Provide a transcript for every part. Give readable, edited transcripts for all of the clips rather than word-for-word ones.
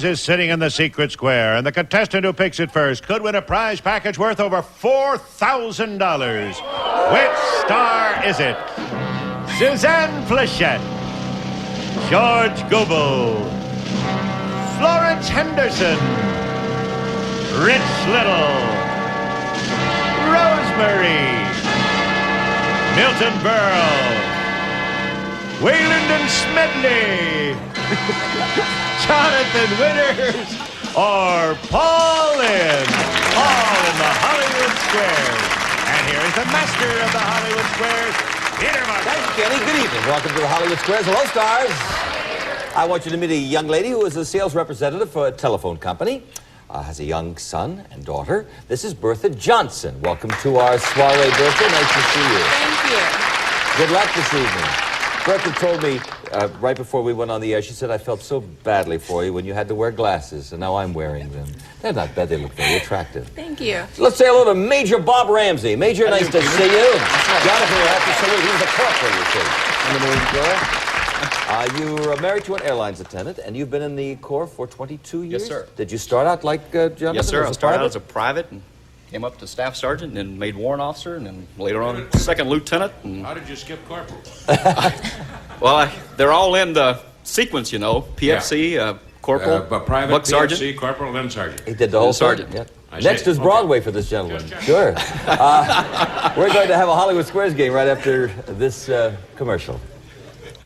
is sitting in the secret square, and the contestant who picks it first could win a prize package worth over $4,000. Which star is it? Suzanne Pleshette, George Gobel, Florence Henderson, Rich Little, Rosemary, Milton Berle, Waylen Smedley, Jonathan Winters, or Paul Lynde. All in the Hollywood Squares. And here is the master of the Hollywood Squares, Peter Martin. Thank you, Kenny. Good evening. Welcome to the Hollywood Squares. Hello, stars. I want you to meet a young lady who is a sales representative for a telephone company. Has a young son and daughter. This is Bertha Johnson. Welcome to our soiree, Bertha. Nice to see you. Thank you. Good luck this evening. Bertha told me right before we went on the air, she said, I felt so badly for you when you had to wear glasses, and now I'm wearing them. They're not bad. They look very attractive. Thank you. So let's say hello to Major Bob Ramsey. Major, nice to see you. Jonathan, we have to salute. He's the corporal, you see. In the Marine Corps. You are married to an airlines attendant, and you've been in the Corps for 22 years? Yes, sir. Did you start out like Jonathan? Yes, sir. I started out as a a private and came up to staff sergeant, and then made warrant officer, and then later on second lieutenant. And How did you skip corporal? well, they're all in the sequence, you know. PFC, corporal, but private, buck sergeant. PFC, corporal, then sergeant. He did the whole sergeant. thing? Yeah. I Next see. is Broadway for this gentleman. Sure. We're going to have a Hollywood Squares game right after this commercial.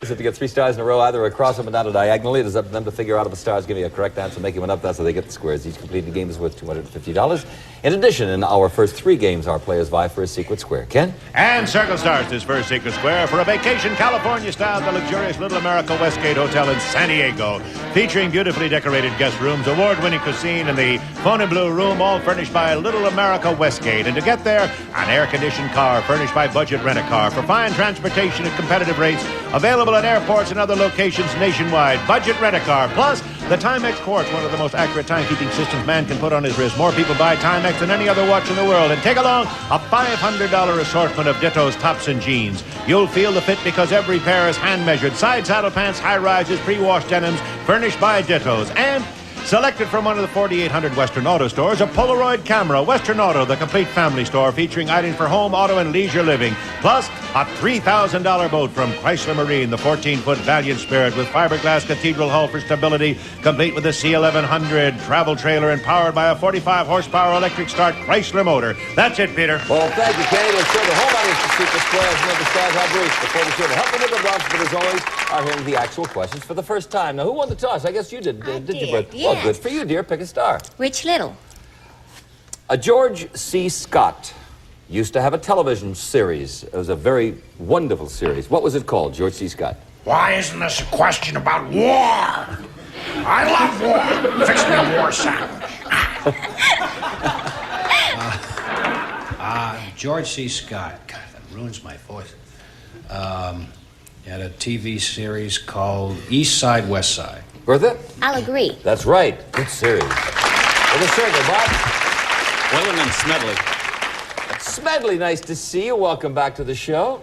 If you get 3 stars in a row, either across them or down or diagonally, it is up to them to figure out if a star is giving you a correct answer, making one up. That's how they get the squares. Each completed game is worth $250. In addition, in our first 3 games, our players vie for a secret square. Ken? And Circle Stars this first secret square for a vacation California style at the luxurious Little America Westgate Hotel in San Diego. Featuring beautifully decorated guest rooms, award-winning cuisine, and the Fontainebleau room, all furnished by Little America Westgate. And to get there, an air-conditioned car furnished by Budget Rent-A-Car for fine transportation at competitive rates, available at airports and other locations nationwide. Budget Rent-A-Car. Plus, the Timex Quartz, one of the most accurate timekeeping systems man can put on his wrist. More people buy Timex than any other watch in the world. And take along a $500 assortment of Ditto's tops and jeans. You'll feel the fit because every pair is hand-measured. Side saddle pants, high-rises, pre-washed denims, furnished by Ditto's. And selected from one of the 4,800 Western Auto stores, a Polaroid camera. Western Auto, the complete family store featuring items for home, auto, and leisure living. Plus, a $3,000 boat from Chrysler Marine, the 14-foot Valiant Spirit with fiberglass cathedral hull for stability, complete with a C1100 travel trailer and powered by a 45-horsepower electric start Chrysler motor. That's it, Peter. Well, thank you, Kenny. Let's show the home audience the secret squares and the stars how brief before the show. To help them with the blocks, but as always, are hearing the actual questions for the first time. Now, who won the toss? I guess you did. I Did you, did, Bertha? yes. Well, good for you, dear. Pick a star. Rich Little. George C. Scott used to have a television series. It was a very wonderful series. What was it called, George C. Scott? Why isn't this a question about war? I love war. Fix me a war sandwich. George C. Scott. God, that ruins my voice. He had a TV series called East Side, West Side. Bertha? I'll agree. That's right. Good series. With a circle, Bob. Waylen Smedley. Smedley, nice to see you. Welcome back to the show.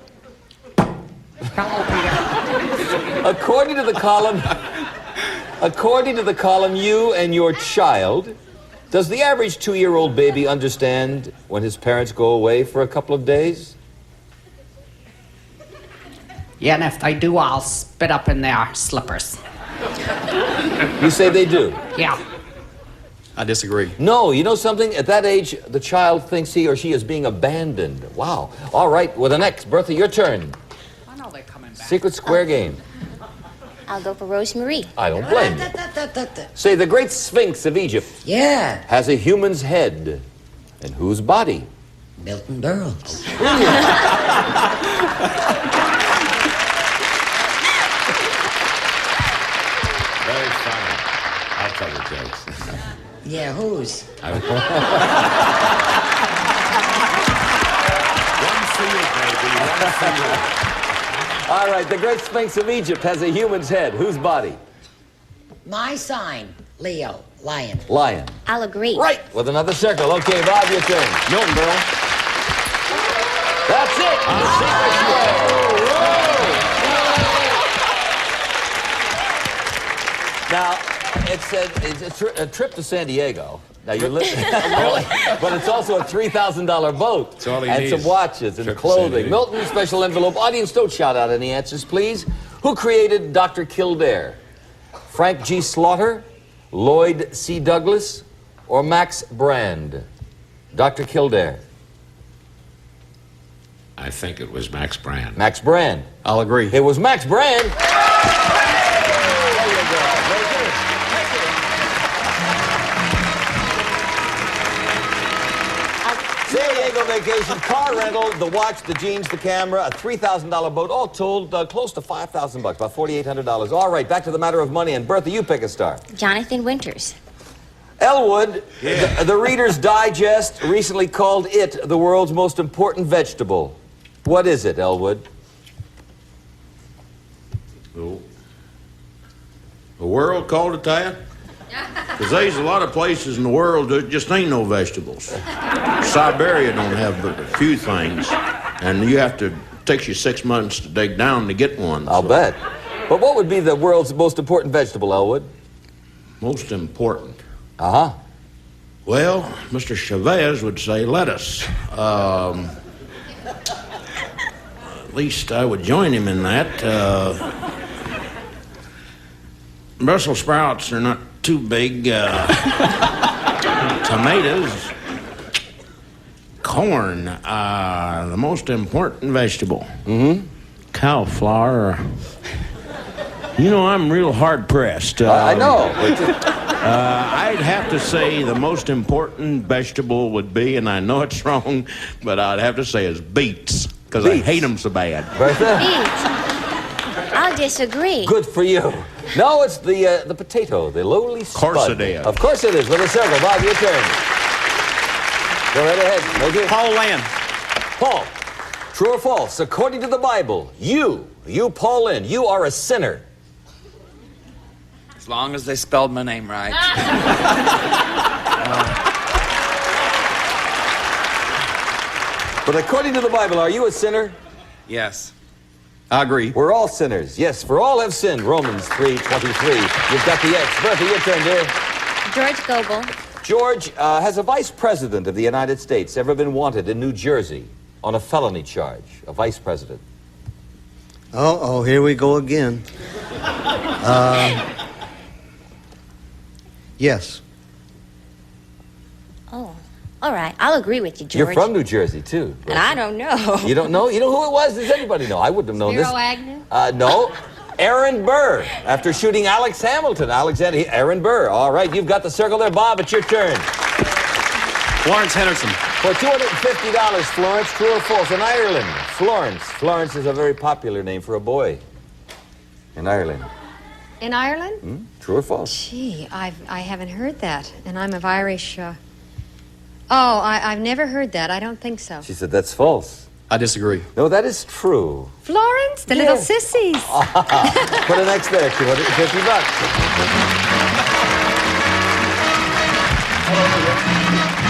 Hello, Peter. According to the column, you and your child, does the average 2-year-old baby understand when his parents go away for a couple of days? Yeah, and if they do, I'll spit up in their slippers. You say they do? Yeah. I disagree. No, you know something? At that age, the child thinks he or she is being abandoned. Wow. All right, well, the next. Bertha, your turn. I know they're coming back. Secret square game. I'll go for Rosemary. I don't blame you. Say, the great Sphinx of Egypt Yeah, has a human's head. And whose body? Milton Berle. Very funny. I'll tell the jokes. Yeah, whose? One for you, baby. One for you. All right, the great Sphinx of Egypt has a human's head. Whose body? My sign, Leo, lion. Lion. I'll agree. Right, with another circle. Okay, Bob, your turn. Milton Berle. That's it. The secret square. Now, It's a trip to San Diego. Now you're listening, but it's also a $3,000 boat. That's all he and needs. some watches and Trip to San clothing. Diego. Milton, special envelope. Audience, don't shout out any answers, please. Who created Dr. Kildare? Frank G. Slaughter, Lloyd C. Douglas, or Max Brand? Dr. Kildare. I think it was Max Brand. Max Brand. I'll agree. It was Max Brand. There you go. Very good. San Diego vacation, car rental, the watch, the jeans, the camera, a $3,000 boat, all told close to $5,000, about $4,800. All right, back to the matter of money. And Bertha, you pick a star. Jonathan Winters. Elwood, the Reader's Digest recently called it the world's most important vegetable. What is it, Elwood? The world called it that? Because there's a lot of places in the world that just ain't no vegetables. Siberia don't have but a few things, and you have to, takes you 6 months to dig down to get one. I'll bet. But what would be the world's most important vegetable, Elwood? Most important. Uh-huh. Well, Mr. Chavez would say lettuce. At least I would join him in that. Brussels sprouts are not too big. Tomatoes. Corn. The most important vegetable. Mm-hmm. Cauliflower. You know, I'm real hard-pressed. I know. I'd have to say the most important vegetable would be, and I know it's wrong, but I'd have to say is beets, because I hate them so bad. Bertha? Beets. I'll disagree. Good for you. No, it's the potato, the lowly spud. Of course it is. Of course it is. With a circle. Bob, your turn. Go right ahead. Make it. Paul Lynde. Paul, true or false? According to the Bible, you, Paul Lynde, you are a sinner. As long as they spelled my name right. But according to the Bible, are you a sinner? Yes. I agree. We're all sinners. Yes, for all have sinned. Romans 3:23. You've got the X. Bertha, your turn, dear. George Gobel. George, has a vice president of the United States ever been wanted in New Jersey on a felony charge? A vice president. Oh, here we go again. Yes. Oh, all right. I'll agree with you, George. You're from New Jersey, too. And I don't know. You don't know? You know who it was? Does anybody know? I wouldn't have known Spiro this. Agnew? No. Aaron Burr, after shooting Alex Hamilton. Aaron Burr. All right, you've got the circle there. Bob, it's your turn. Florence Henderson. For $250, Florence, true or false? In Ireland, Florence. Florence is a very popular name for a boy in Ireland. In Ireland? True or false? Gee, I haven't heard that. And I'm of Irish, I've never heard that. I don't think so. She said that's false. I disagree. No, that is true. Florence, the little sissies. Put an X there, $250.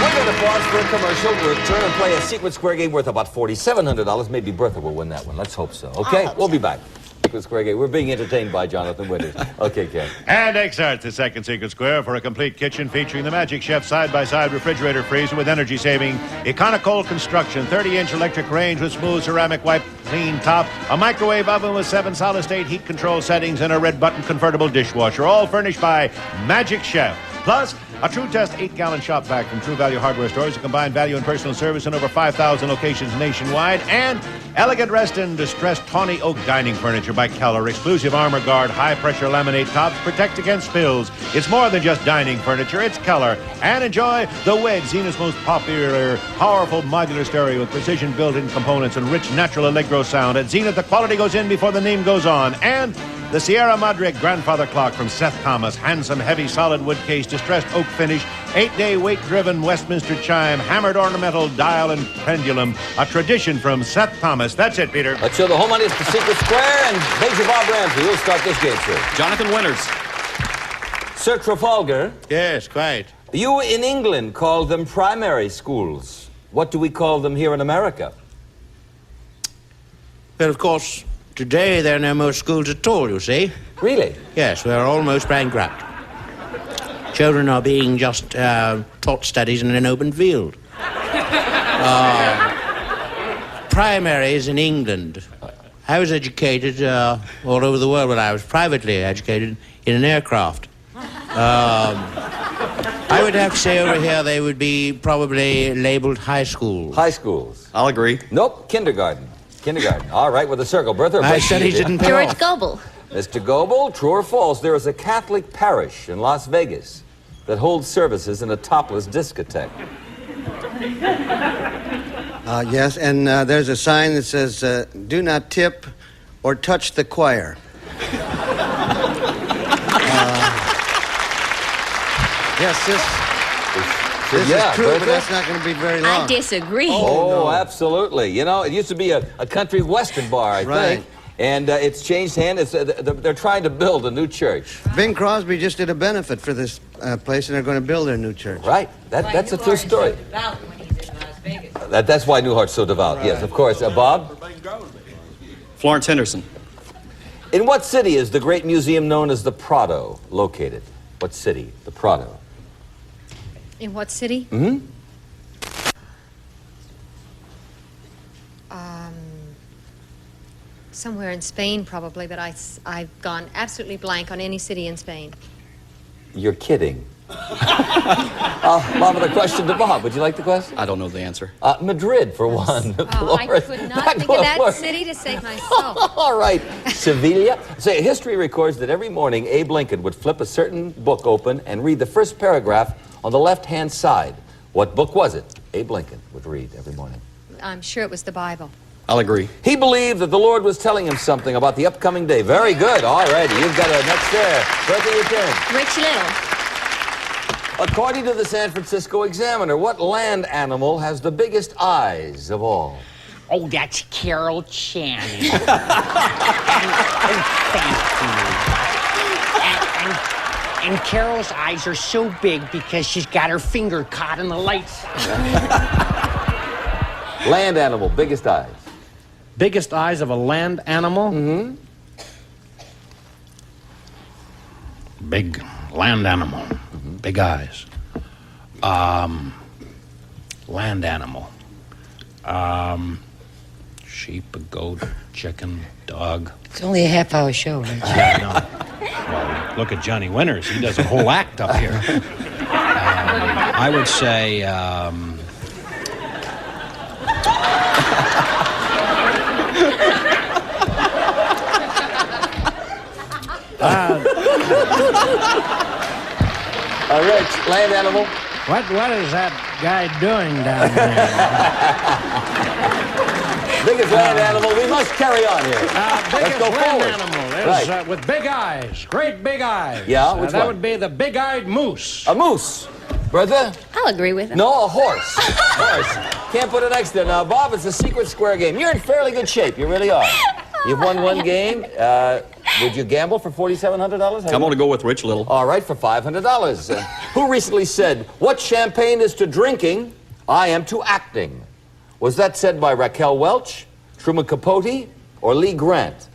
We're going to pause for a commercial. We'll return and play a secret square game worth about $4,700. Maybe Bertha will win that one. Let's hope so. Okay, we'll be back. Secret Square game. We're being entertained by Jonathan Winters. Okay, Ken. And X starts the second Secret Square for a complete kitchen featuring the Magic Chef side-by-side refrigerator freezer with energy-saving Econocold construction, 30-inch electric range with smooth ceramic wipe clean top, a microwave oven with 7 solid-state heat control settings, and a red button convertible dishwasher, all furnished by Magic Chef. Plus, a True Test 8-gallon shop vac from True Value Hardware Stores, a combined value and personal service in over 5,000 locations nationwide, and elegant Reston distressed tawny oak dining furniture by Keller, exclusive Armor Guard high-pressure laminate tops protect against spills. It's more than just dining furniture, it's Keller. And enjoy the Wedge, Zenith's most popular, powerful modular stereo with precision built-in components and rich natural Allegro sound. At Zenith, the quality goes in before the name goes on. And the Sierra Madre grandfather clock from Seth Thomas, handsome, heavy, solid wood case, distressed oak finish, 8-day weight-driven Westminster chime, hammered ornamental dial and pendulum, a tradition from Seth Thomas. That's it, Peter. Let's show the home on is the Secret Square, and Major Bob Ramsey will start this game, sir. Jonathan Winters. Sir Trafalgar. Yes, quite. You in England call them primary schools. What do we call them here in America? Well, of course, today there are no more schools at all, you see. Really? Yes, we're almost bankrupt. Children are being just taught studies in an open field. Primaries in England. I was educated all over the world when I was privately educated in an aircraft. I would have to say over here they would be probably labeled high schools. High schools. I'll agree. Nope, kindergarten. Kindergarten. All right, with a circle. Bertha, My studies didn't pay George off. Gobel. Mr. Gobel, true or false, there is a Catholic parish in Las Vegas that holds services in a topless discotheque. Yes, and there's a sign that says, do not tip or touch the choir. Yes, this is true, Bertha? but that's not going to be very long. I disagree. Oh, absolutely. You know, it used to be a country western bar, I think. And it's changed hands. They're trying to build a new church. Bing Crosby just did a benefit for this place, and they're going to build their new church. Right. That's a true story. That's why Newhart's so devout. Right. Yes, of course. Bob? Florence Henderson. In what city is the great museum known as the Prado located? What city? The Prado. In what city? Mm-hmm. Somewhere in Spain, probably, but I've gone absolutely blank on any city in Spain. You're kidding. Bob, with a question to Bob. Would you like the question? I don't know the answer. Madrid, for one. Oh, I could not think of that city to save my soul. All right. Sevilla. Say, history records that every morning Abe Lincoln would flip a certain book open and read the first paragraph on the left-hand side. What book was it? Abe Lincoln would read every morning. I'm sure it was the Bible. I'll agree. He believed that the Lord was telling him something about the upcoming day. Very good. All righty. You've got a next there. Bertha, your turn. Rich Little. According to the San Francisco Examiner, what land animal has the biggest eyes of all? Oh, that's Carol Channing. And Carol's eyes are so big because she's got her finger caught in the lights. Land animal, biggest eyes. Biggest eyes of a land animal? Mm-hmm. Big land animal. Mm-hmm. Big eyes. Land animal. Sheep, a goat, chicken, dog. It's only a half-hour show, right? Yeah, no. Well, look at Johnny Winters. He does a whole act up here. I would say... Rich, land animal. What is that guy doing down there? Biggest land animal. We must carry on here. Biggest go land forward. animal is Right. with big eyes, great big eyes. Yeah, which that one? would be the big-eyed moose. A moose. Bertha? I'll agree with him. No, a horse. Horse. Can't put an X there. Now, Bob, it's a secret square game. You're in fairly good shape. You really are. You've won one game. Would you gamble for $4,700? I'm going to go with Rich Little. All right, for $500. Who recently said, "What champagne is to drinking, I am to acting"? Was that said by Raquel Welch, Truman Capote, or Lee Grant?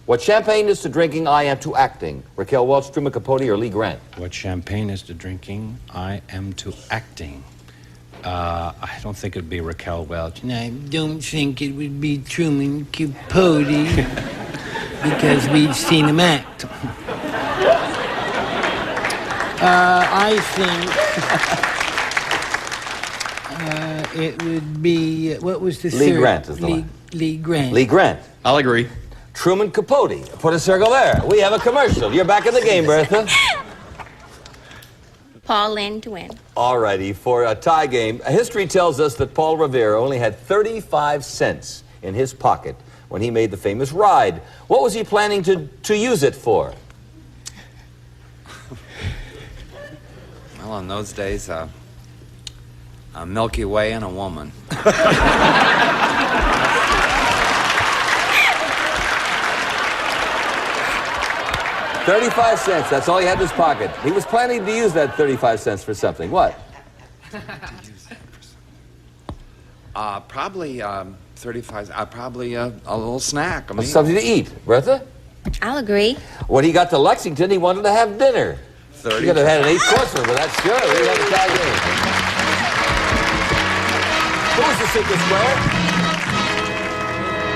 What champagne is to drinking, I am to acting. Raquel Welch, Truman Capote, or Lee Grant? What champagne is to drinking, I am to acting. I don't think it'd be Raquel Welch. And I don't think it would be Truman Capote because we've seen him act. I think it would be, what was the Lee third? Grant is the one. Lee Grant. Lee Grant. I'll agree. Truman Capote. Put a circle there. We have a commercial. You're back in the game, Bertha. Paul Lynde to win. All righty, for a tie game, history tells us that Paul Revere only had 35 cents in his pocket when he made the famous ride. What was he planning to use it for? Well, in those days, a Milky Way and a woman. 35 cents, that's all he had in his pocket. He was planning to use that 35 cents for something. What? Probably 35. Probably a little snack. I mean, Something to eat. Bertha? I'll agree. When he got to Lexington, he wanted to have dinner. 30. You could have had an 8-courser, but that's sure. We have a tie game. Who's the secret square?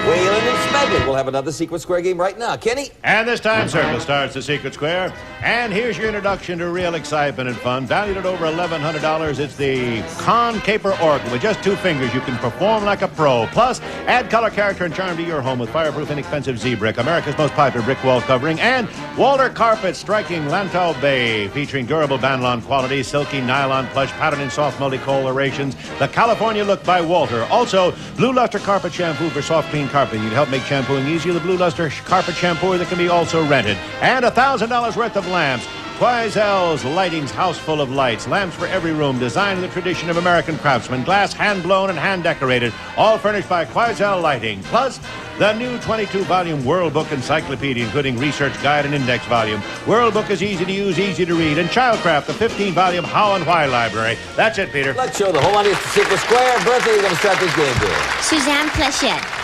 Waylen and Smedley. We'll have another secret square game right now. Kenny? And this time, Circle starts the secret square. And here's your introduction to real excitement and fun. Valued at over $1,100, it's the Con Caper organ. With just 2 fingers, you can perform like a pro. Plus, add color, character, and charm to your home with fireproof, inexpensive Z-Brick, America's most popular brick wall covering, and Walter Carpet striking Lantau Bay, featuring durable Banlon quality, silky nylon plush, patterned in soft multicolorations. The California look by Walter. Also, Blue Luster Carpet Shampoo for soft, clean carpet. You can help make shampooing easier. The Blue Luster Carpet Shampoo that can be also rented. And $1,000 worth of lamps. Quaizel's Lighting's House Full of Lights. Lamps for every room, designed in the tradition of American craftsmen. Glass hand-blown and hand-decorated. All furnished by Quaizel Lighting. Plus, the new 22-volume World Book Encyclopedia, including research guide and index volume. World Book is easy to use, easy to read. And Childcraft, the 15-volume How and Why library. That's it, Peter. Let's show the whole audience the secret square. Bertha, you're going to start this game, dear. Suzanne Pleshette.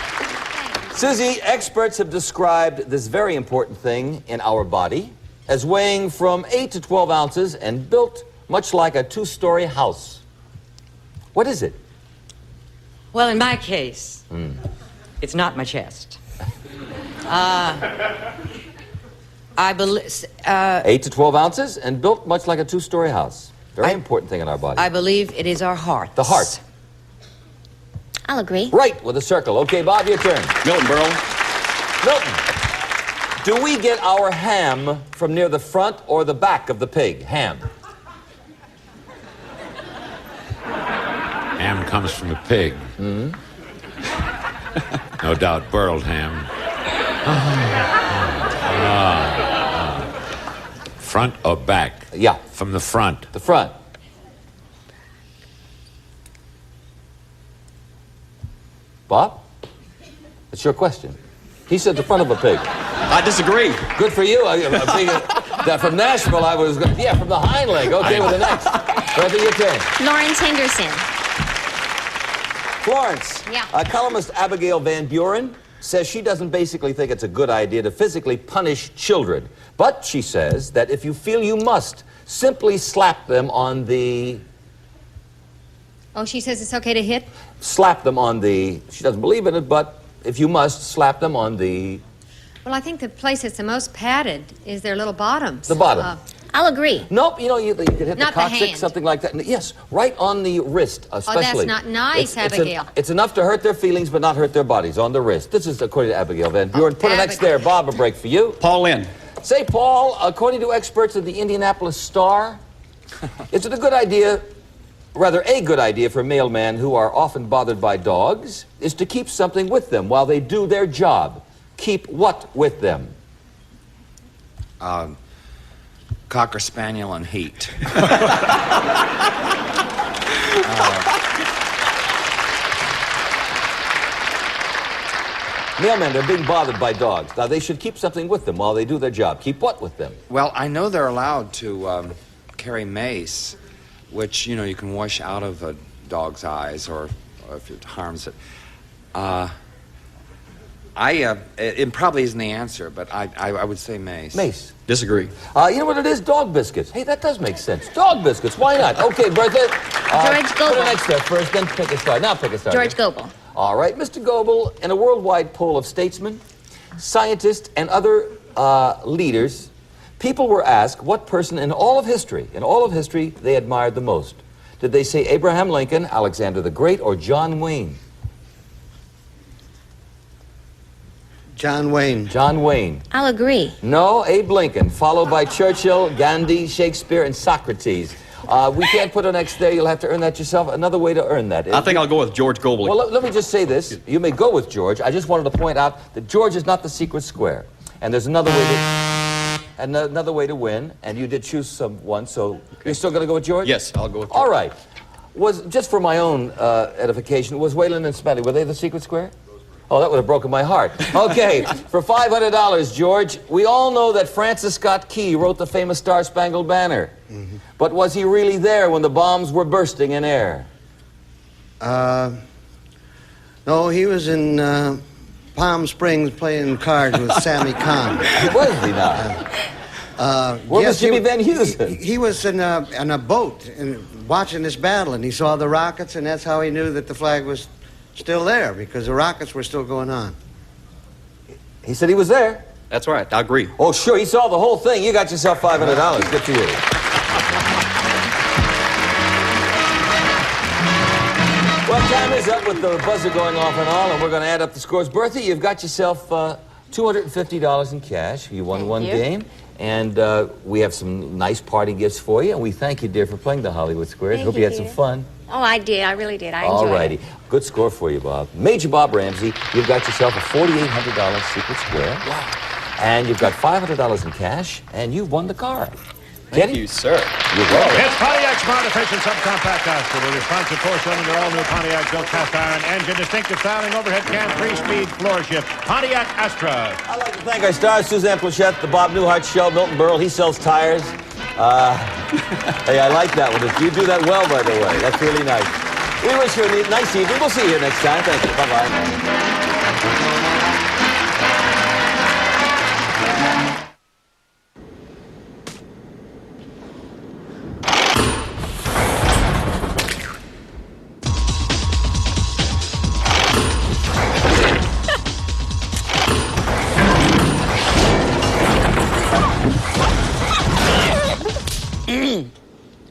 Susie, experts have described this very important thing in our body as weighing from 8 to 12 ounces and built much like a 2-story house. What is it? Well, in my case, it's not my chest. I believe... 8 to 12 ounces and built much like a 2-story house. Very important thing in our body. I believe it is our heart. The heart. I'll agree. Right, with a circle. Okay, Bob, your turn. Milton Berle. Milton. Do we get our ham from near the front or the back of the pig? Ham. Ham comes from the pig. Mm-hmm. No doubt, burled ham. Front or back? Yeah. From the front. The front. Bob? It's your question. He said the front of a pig. I disagree. Good for you. From Nashville, I was going, from the hind leg. Okay, with the next. Bertha, your turn. Florence Henderson. Florence. Yeah. Columnist Abigail Van Buren says she doesn't basically think it's a good idea to physically punish children. But she says that if you feel you must, simply slap them on the... Oh, she says it's okay to hit? Slap them on the... She doesn't believe in it, but if you must, slap them on the... Well, I think the place that's the most padded is their little bottoms. The bottom. I'll agree. Nope, you could hit Not the the coccyx, hand. something like that. Yes, right on the wrist, especially. Oh, that's not nice, Abigail. It's enough to hurt their feelings, but not hurt their bodies, on the wrist. This is according to Abigail Van Buren. Put an X there. Bob, a break for you. Paul Lynde. Say, Paul, according to experts at the Indianapolis Star, is it a good idea for mailmen who are often bothered by dogs, is to keep something with them while they do their job? Keep what with them? Cocker Spaniel and heat. Mailmen are being bothered by dogs. Now, they should keep something with them while they do their job. Keep what with them? Well, I know they're allowed to carry mace, which, you can wash out of a dog's eyes or if it harms it. It probably isn't the answer, but I would say mace. Mace. Disagree. You know what it is? Dog biscuits. Hey, that does make sense. Dog biscuits. Why not? Okay, Bertha. George Put Gobel. an X there first, then pick a star. Now pick a star. George Gobel. All right, Mr. Gobel, in a worldwide poll of statesmen, scientists, and other leaders, people were asked what person in all of history, they admired the most. Did they say Abraham Lincoln, Alexander the Great, or John Wayne? John Wayne. John Wayne. I'll agree. No, Abe Lincoln, followed by Churchill, Gandhi, Shakespeare, and Socrates. We can't put an X there. You'll have to earn that yourself. Another way to earn that. I think I'll go with George Gobel. Well, let me just say this. You may go with George. I just wanted to point out that George is not the secret square. And there's another way to win. And you did choose someone, so you're still going to go with George? Yes, I'll go with George. All right. Just for my own edification, was Waylen and Smedley, were they the secret square? Oh, that would have broken my heart. Okay, for $500, George, we all know that Francis Scott Key wrote the famous Star-Spangled Banner. Mm-hmm. But was he really there when the bombs were bursting in air? No, he was in Palm Springs playing cards with Sammy Kahn. Was he not? Where was Jimmy Van Heusen? He was in a boat and watching this battle, and he saw the rockets, and that's how he knew that the flag was still there, because the rockets were still going on. He said he was there. That's right. I agree. Oh, sure. He saw the whole thing. You got yourself $500. Good for you. Well, time is up with the buzzer going off and all, and we're going to add up the scores. Bertha, you've got yourself $250 in cash. You won one game. And we have some nice party gifts for you. And we thank you, dear, for playing the Hollywood Squares. Hope you had some fun. Oh, I did. I really did. I enjoyed it. All righty. Good score for you, Bob. Major Bob Ramsey, you've got yourself a $4,800 secret square. Wow. And you've got $500 in cash, and you've won the car. Thank you, sir. You're welcome. It's Pontiac's Smart Efficient Subcompact Astra with responsive four-cylinder all-new Pontiac built cast iron engine, distinctive styling overhead cam, 3-speed floor shift. Pontiac Astra. I'd like to thank our stars, Suzanne Pleshette, the Bob Newhart Show, Milton Berle. He sells tires. Hey, I like that one. You do that well, by the way. That's really nice. We wish you a nice evening. We'll see you next time. Thank you. Bye-bye.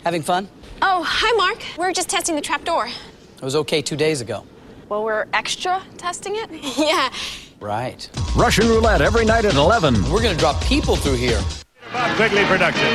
Having fun? Oh, hi, Mark. We're just testing the trap door. It was okay 2 days ago. Well, we're extra testing it? Yeah. Right. Russian roulette every night at 11. We're gonna drop people through here. Bob Quigley production.